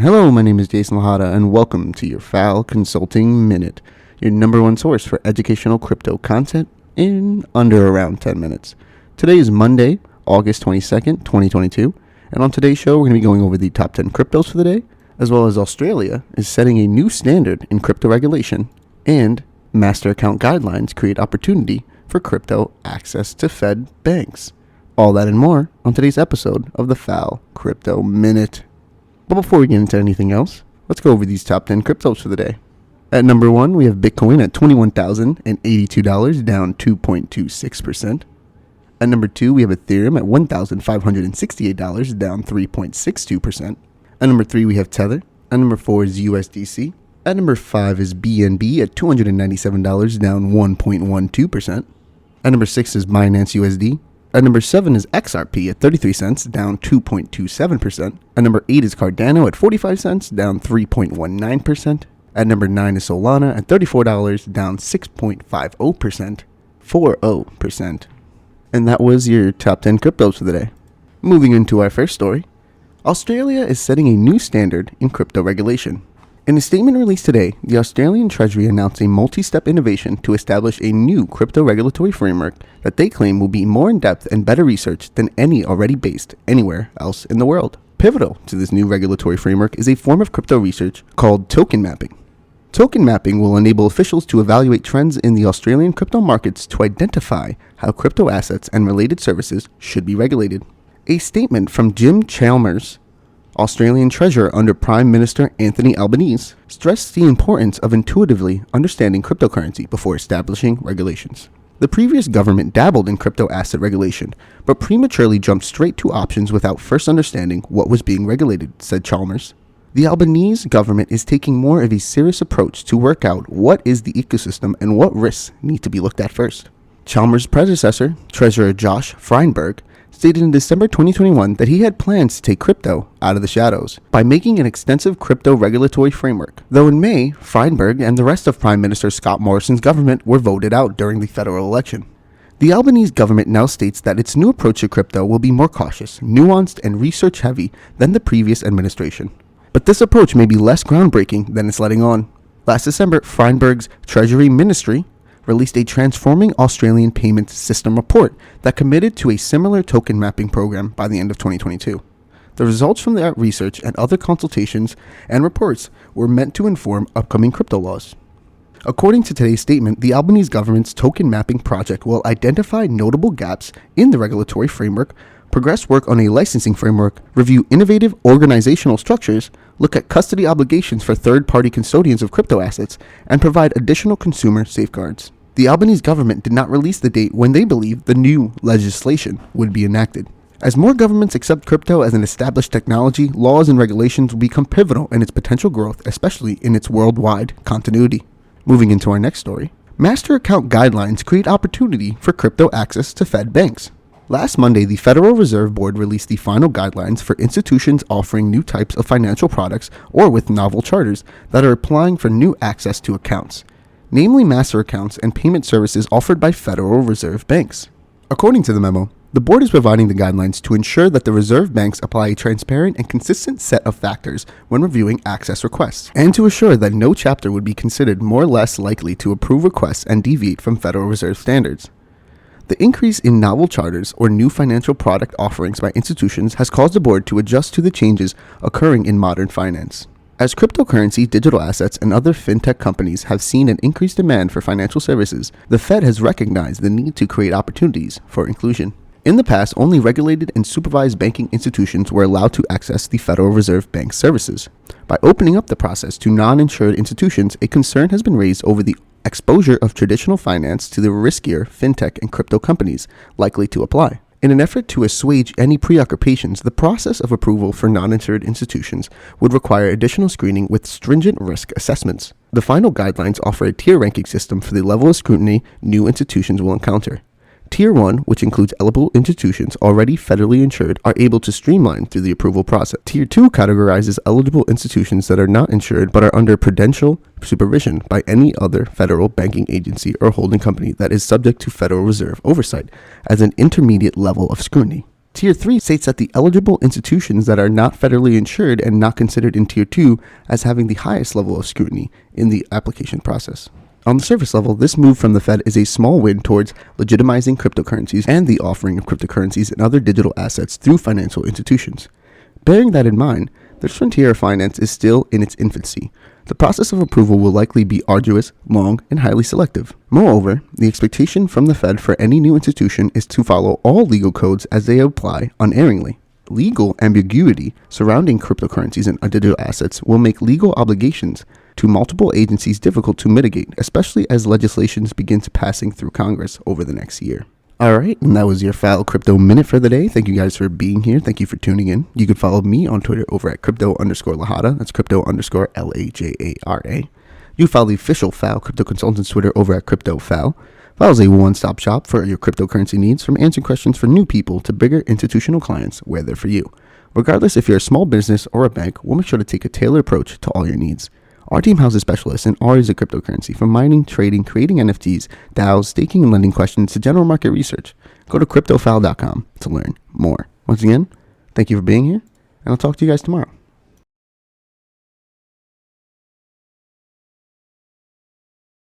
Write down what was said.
Hello, my name is Jason Lahada, and welcome to your FAL Consulting Minute, your number one source for educational crypto content in under around 10 minutes. Today is Monday, August 22nd, 2022, and on today's show, we're going to be going over the top 10 cryptos for the day, as well as Australia is setting a new standard in crypto regulation, and master account guidelines create opportunity for crypto access to Fed banks. All that and more on today's episode of the FAL Crypto Minute. But before we get into anything else, let's go over these top 10 cryptos for the day. At number 1, we have Bitcoin at $21,082, down 2.26%. At number 2, we have Ethereum at $1,568, down 3.62%. At number 3, we have Tether. At number 4 is USDC. At number 5 is BNB at $297, down 1.12%. At number 6 is Binance USD. At number 7 is XRP at 33 cents, down 2.27%. At number 8 is Cardano at 45 cents, down 3.19%. At number 9 is Solana at $34, down 6.50%. 40%. And that was your top 10 cryptos for the day. Moving into our first story, Australia is setting a new standard in crypto regulation. In a statement released today, the Australian Treasury announced a multi-step innovation to establish a new crypto regulatory framework that they claim will be more in-depth and better researched than any already based anywhere else in the world. Pivotal to this new regulatory framework is a form of crypto research called token mapping. Token mapping will enable officials to evaluate trends in the Australian crypto markets to identify how crypto assets and related services should be regulated. A statement from Jim Chalmers, Australian Treasurer under Prime Minister Anthony Albanese, stressed the importance of intuitively understanding cryptocurrency before establishing regulations. The previous government dabbled in crypto asset regulation, but prematurely jumped straight to options without first understanding what was being regulated, said Chalmers. The Albanese government is taking more of a serious approach to work out what is the ecosystem and what risks need to be looked at first. Chalmers' predecessor, Treasurer Josh Frydenberg, stated in December 2021 that he had plans to take crypto out of the shadows by making an extensive crypto regulatory framework. Though in May, Frydenberg and the rest of Prime Minister Scott Morrison's government were voted out during the federal election. The Albanese government now states that its new approach to crypto will be more cautious, nuanced, and research-heavy than the previous administration. But this approach may be less groundbreaking than it's letting on. Last December, Frydenberg's Treasury Ministry released a Transforming Australian Payments System report that committed to a similar token mapping program by the end of 2022. The results from that research and other consultations and reports were meant to inform upcoming crypto laws. According to today's statement, the Albanese government's token mapping project will identify notable gaps in the regulatory framework, progress work on a licensing framework, review innovative organizational structures, look at custody obligations for third-party custodians of crypto assets, and provide additional consumer safeguards. The Albanese government did not release the date when they believe the new legislation would be enacted. As more governments accept crypto as an established technology, laws and regulations will become pivotal in its potential growth, especially in its worldwide continuity. Moving into our next story, master account guidelines create opportunity for crypto access to Fed banks. Last Monday, the Federal Reserve Board released the final guidelines for institutions offering new types of financial products or with novel charters that are applying for new access to accounts, namely master accounts and payment services offered by Federal Reserve banks. According to the memo, the board is providing the guidelines to ensure that the reserve banks apply a transparent and consistent set of factors when reviewing access requests, and to assure that no chapter would be considered more or less likely to approve requests and deviate from Federal Reserve standards. The increase in novel charters or new financial product offerings by institutions has caused the board to adjust to the changes occurring in modern finance. As cryptocurrency, digital assets, and other fintech companies have seen an increased demand for financial services, the Fed has recognized the need to create opportunities for inclusion. In the past, only regulated and supervised banking institutions were allowed to access the Federal Reserve Bank services. By opening up the process to non-insured institutions, a concern has been raised over the exposure of traditional finance to the riskier fintech and crypto companies likely to apply. In an effort to assuage any preoccupations, the process of approval for non-insured institutions would require additional screening with stringent risk assessments. The final guidelines offer a tier ranking system for the level of scrutiny new institutions will encounter. Tier 1, which includes eligible institutions already federally insured, are able to streamline through the approval process. Tier 2 categorizes eligible institutions that are not insured but are under prudential supervision by any other federal banking agency or holding company that is subject to Federal Reserve oversight as an intermediate level of scrutiny. Tier 3 states that the eligible institutions that are not federally insured and not considered in Tier 2 as having the highest level of scrutiny in the application process. On the surface level, this move from the Fed is a small win towards legitimizing cryptocurrencies and the offering of cryptocurrencies and other digital assets through financial institutions. Bearing that in mind, this frontier of finance is still in its infancy. The process of approval will likely be arduous, long, and highly selective. Moreover, the expectation from the Fed for any new institution is to follow all legal codes as they apply unerringly. Legal ambiguity surrounding cryptocurrencies and digital assets will make legal obligations to multiple agencies difficult to mitigate, especially as legislations begins passing through Congress over the next year. All right, and that was your FAL Crypto Minute for the day. Thank you guys for being here. Thank you for tuning in. You can follow me on Twitter over at crypto_Lahara. That's crypto_LAJARA. You can follow the official FAL Crypto Consultants Twitter over at CryptoFAL. FAL is a one-stop shop for your cryptocurrency needs, from answering questions for new people to bigger institutional clients. We're there for you. Regardless if you're a small business or a bank, we'll make sure to take a tailored approach to all your needs. Our team houses specialists in all areas of cryptocurrency, from mining, trading, creating NFTs, DAOs, staking, and lending questions to general market research. Go to cryptofal.com to learn more. Once again, thank you for being here, and I'll talk to you guys tomorrow.